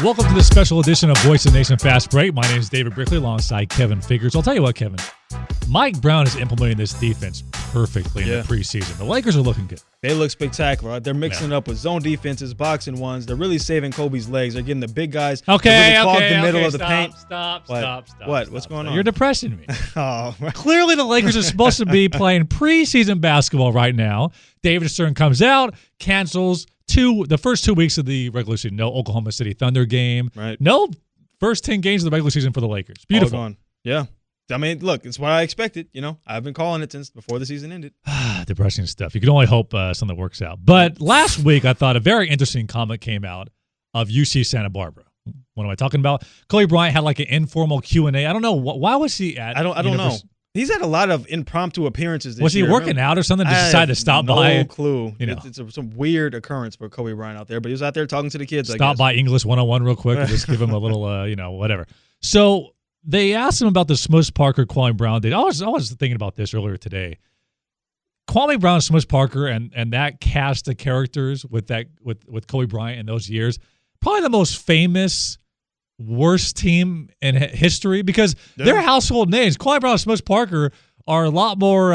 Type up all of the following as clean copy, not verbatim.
Welcome to this special edition of Voice of the Nation Fastbreak. My name is David Brickley alongside Kevin Figures. I'll tell you what, Kevin. Mike Brown is implementing this defense perfectly in the preseason. The Lakers are looking good. They look spectacular. They're mixing it up with zone defenses, boxing ones. They're really saving Kobe's legs. They're getting the big guys to really clog the middle of the paint. Stop. What's going on? You're depressing me. Oh, Clearly, the Lakers are supposed to be playing preseason basketball right now. David Stern comes out, cancels the first 2 weeks of the regular season. No Oklahoma City Thunder game. Right. No first 10 games of the regular season for the Lakers. Beautiful. All gone. Yeah. I mean, look, it's what I expected. You know, I've been calling it since before the season ended. Depressing stuff. You can only hope something works out. But last week, I thought a very interesting comment came out of UC Santa Barbara. What am I talking about? Kobe Bryant had like an informal Q&A. I don't know. Why was he at? I don't know. He's had a lot of impromptu appearances this year. Was he working out or something? Just decided to stop by? No clue. You know. It's some weird occurrence for Kobe Bryant out there, but he was out there talking to the kids. Stop by English 101 real quick and just give him a little, whatever. So they asked him about the Smush Parker Kwame Brown date. I was thinking about this earlier today. Kwame Brown, Smush Parker, and that cast of characters with Kobe Bryant in those years, probably the most famous, worst team in history because they're household names. Kwame Brown and Smush Parker are a lot more,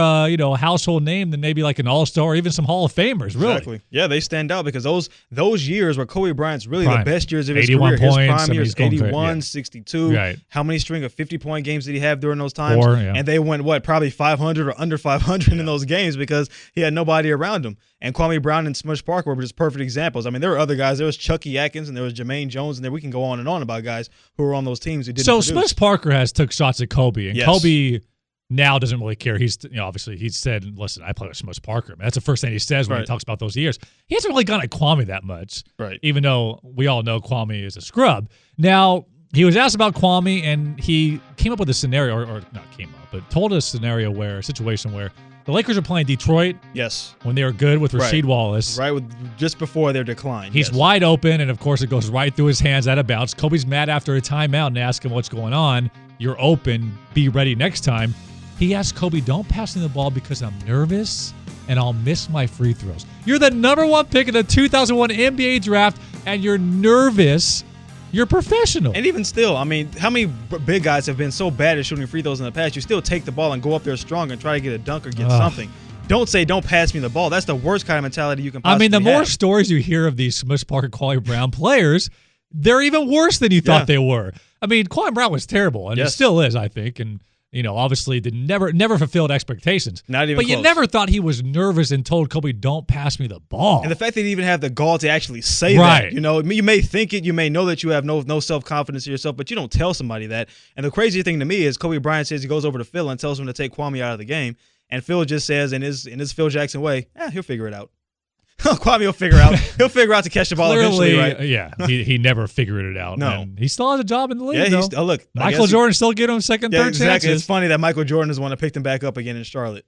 household name than maybe like an All-Star or even some Hall of Famers, really. Exactly. Yeah, they stand out because those years were Kobe Bryant's really prime. The best years of his 81 career. Points, his prime years, 81, 62. 62. Right. How many string of 50-point games did he have during those times? 4, yeah. And they went, probably 500 or under 500 in those games because he had nobody around him. And Kwame Brown and Smush Parker were just perfect examples. I mean, there were other guys. There was Chucky Atkins and there was Jermaine Jones, and we can go on and on about guys who were on those teams who didn't produce. Smush Parker has took shots at Kobe, and Kobe now doesn't really care. He's obviously he said, "Listen, I play with Smush Parker." That's the first thing he says when he talks about those years. He hasn't really gone at Kwame that much, right? Even though we all know Kwame is a scrub. Now he was asked about Kwame, and he came up with a scenario, or not came up, but told us a situation where the Lakers are playing Detroit. Yes. When they were good with Rasheed Wallace. Right, just before their decline. He's wide open, and of course it goes right through his hands out of bounds. Kobe's mad after a timeout and asks him what's going on. You're open. Be ready next time. He asked Kobe, don't pass me the ball because I'm nervous and I'll miss my free throws. You're the number 1 pick in the 2001 NBA draft, and you're nervous. You're professional. And even still, I mean, how many big guys have been so bad at shooting free throws in the past? You still take the ball and go up there strong and try to get a dunk or get something. Don't say, don't pass me the ball. That's the worst kind of mentality you can possibly have. I mean, the more stories you hear of these Smush Parker, Kwame Brown players, they're even worse than you thought they were. I mean, Kwame Brown was terrible, and it still is, I think, and obviously never fulfilled expectations. Not even But close. You never thought he was nervous and told Kobe, don't pass me the ball. And the fact that he even have the gall to actually say that, you may think it, you may know that you have no self-confidence in yourself, but you don't tell somebody that. And the crazy thing to me is Kobe Bryant says he goes over to Phil and tells him to take Kwame out of the game. And Phil just says in his Phil Jackson way, he'll figure it out. Kwame will figure out. He'll figure out to catch the ball eventually, right? Yeah, he never figured it out. No. And he still has a job in the league, though. Look, Michael Jordan still get him second, third chances. It's funny that Michael Jordan is the one that picked him back up again in Charlotte.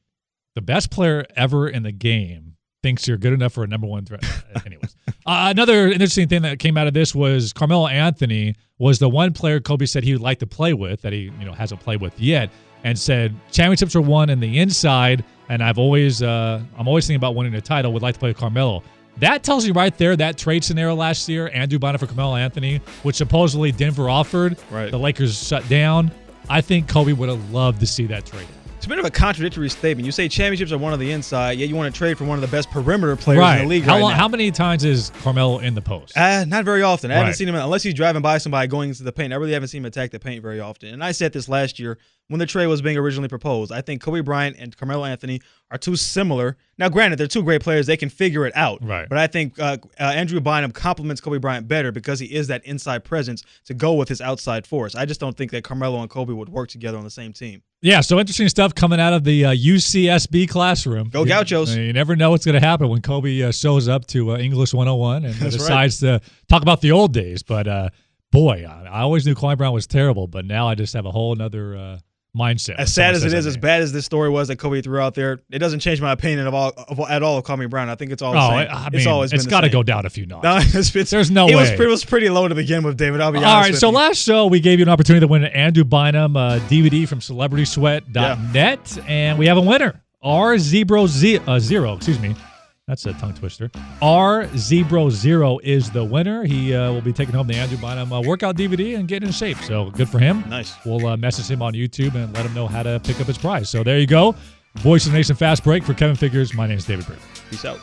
The best player ever in the game thinks you're good enough for a number 1 threat. Anyways. Another interesting thing that came out of this was Carmelo Anthony was the one player Kobe said he would like to play with that he hasn't played with yet, and said championships are won in the inside, and I'm always thinking about winning a title, would like to play with Carmelo. That tells you right there, that trade scenario last year, Andrew Bynum for Carmelo Anthony, which supposedly Denver offered, the Lakers shut down. I think Kobe would have loved to see that trade. It's a bit of a contradictory statement. You say championships are one on the inside, yet you want to trade for one of the best perimeter players in the league now. How many times is Carmelo in the post? Not very often. I haven't seen him, unless he's driving by somebody going into the paint. I really haven't seen him attack the paint very often. And I said this last year when the trade was being originally proposed. I think Kobe Bryant and Carmelo Anthony are too similar. Now, granted, they're two great players. They can figure it out. Right. But I think Andrew Bynum complements Kobe Bryant better because he is that inside presence to go with his outside force. I just don't think that Carmelo and Kobe would work together on the same team. Yeah, so interesting stuff coming out of the UCSB classroom. Go Gauchos. You never know what's going to happen when Kobe shows up to English 101 and decides to talk about the old days. But, boy, I always knew Kwame Brown was terrible, but now I just have a whole other mindset. As sad as it is, as bad as this story was that Kobe threw out there, it doesn't change my opinion at all of Kwame Brown. I think it's all the same. I mean, it's got to go down a few notches. No, there's no way. It was pretty low to begin with, David. I'll be honest. All right, so last show we gave you an opportunity to win an Andrew Bynum DVD from CelebritySweat.net, and we have a winner. R0, That's a tongue twister. R0 is the winner. He will be taking home the Andrew Bynum workout DVD and getting in shape. So good for him. Nice. We'll message him on YouTube and let him know how to pick up his prize. So there you go. Voice of the Nation Fast Break for Kevin Figures. My name is David Brick. Peace out.